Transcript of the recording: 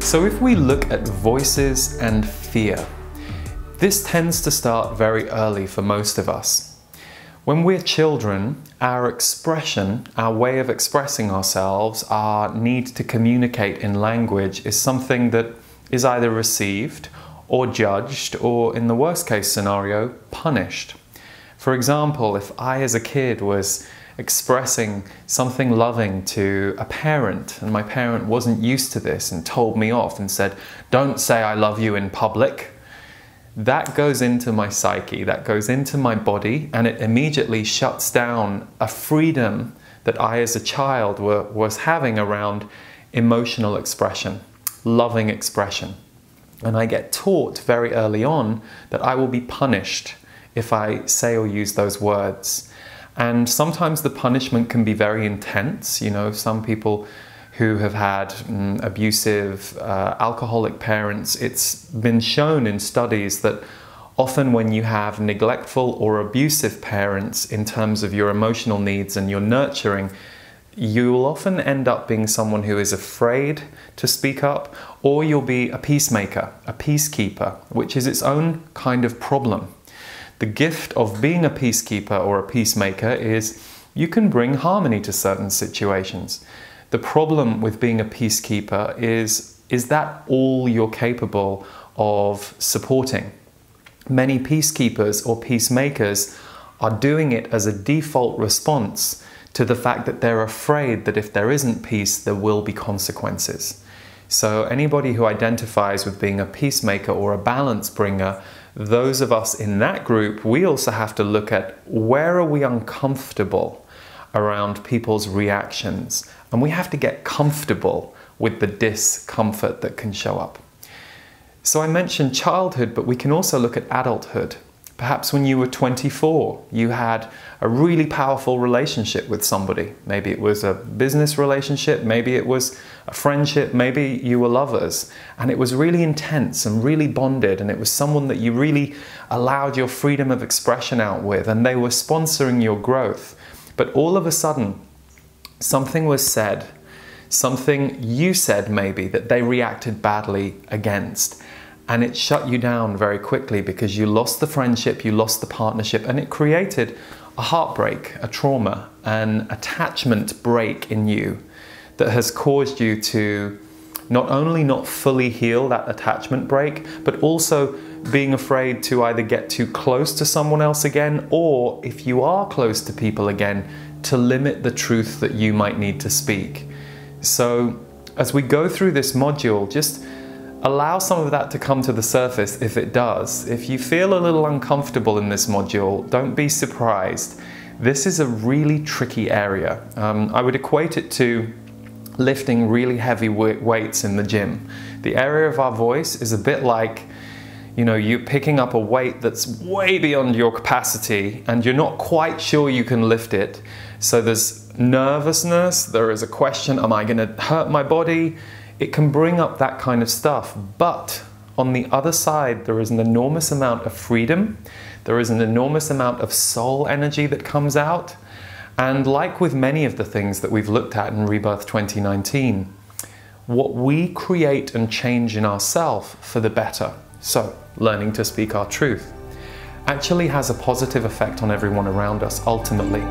So if we look at voices and fear, this tends to start very early for most of us. When we're children, our expression, our way of expressing ourselves, our need to communicate in language is something that is either received or judged, or in the worst case scenario, punished. For example, if I as a kid was expressing something loving to a parent and my parent wasn't used to this and told me off and said, "Don't say I love you in public," that goes into my psyche, that goes into my body, and it immediately shuts down a freedom that I as a child was having around emotional expression, loving expression. And I get taught very early on that I will be punished if I say or use those words. And sometimes the punishment can be very intense. You know, some people who have had abusive, alcoholic parents, it's been shown in studies that often when you have neglectful or abusive parents in terms of your emotional needs and your nurturing, you'll often end up being someone who is afraid to speak up, or you'll be a peacemaker, a peacekeeper, which is its own kind of problem. The gift of being a peacekeeper or a peacemaker is you can bring harmony to certain situations. The problem with being a peacekeeper is that all you're capable of supporting? Many peacekeepers or peacemakers are doing it as a default response to the fact that they're afraid that if there isn't peace, there will be consequences. So anybody who identifies with being a peacemaker or a balance bringer, those of us in that group, we also have to look at where are we uncomfortable around people's reactions, and we have to get comfortable with the discomfort that can show up. So I mentioned childhood, but we can also look at adulthood. Perhaps when you were 24, you had a really powerful relationship with somebody. Maybe it was a business relationship, maybe it was a friendship, maybe you were lovers. And it was really intense and really bonded, and it was someone that you really allowed your freedom of expression out with, and they were sponsoring your growth. But all of a sudden, something was said, something you said maybe, that they reacted badly against. And it shut you down very quickly because you lost the friendship, you lost the partnership, and it created a heartbreak, a trauma, an attachment break in you that has caused you to not only not fully heal that attachment break, but also being afraid to either get too close to someone else again, or if you are close to people again, to limit the truth that you might need to speak. So as we go through this module, just allow some of that to come to the surface if it does. If you feel a little uncomfortable in this module, don't be surprised. This is a really tricky area. I would equate it to lifting really heavy weights in the gym. The area of our voice is a bit like, you know, you're picking up a weight that's way beyond your capacity and you're not quite sure you can lift it. So there's nervousness, there is a question, am I going to hurt my body? It can bring up that kind of stuff, but on the other side, there is an enormous amount of freedom. There is an enormous amount of soul energy that comes out. And like with many of the things that we've looked at in Rebirth 2019, what we create and change in ourselves for the better, so learning to speak our truth, actually has a positive effect on everyone around us ultimately.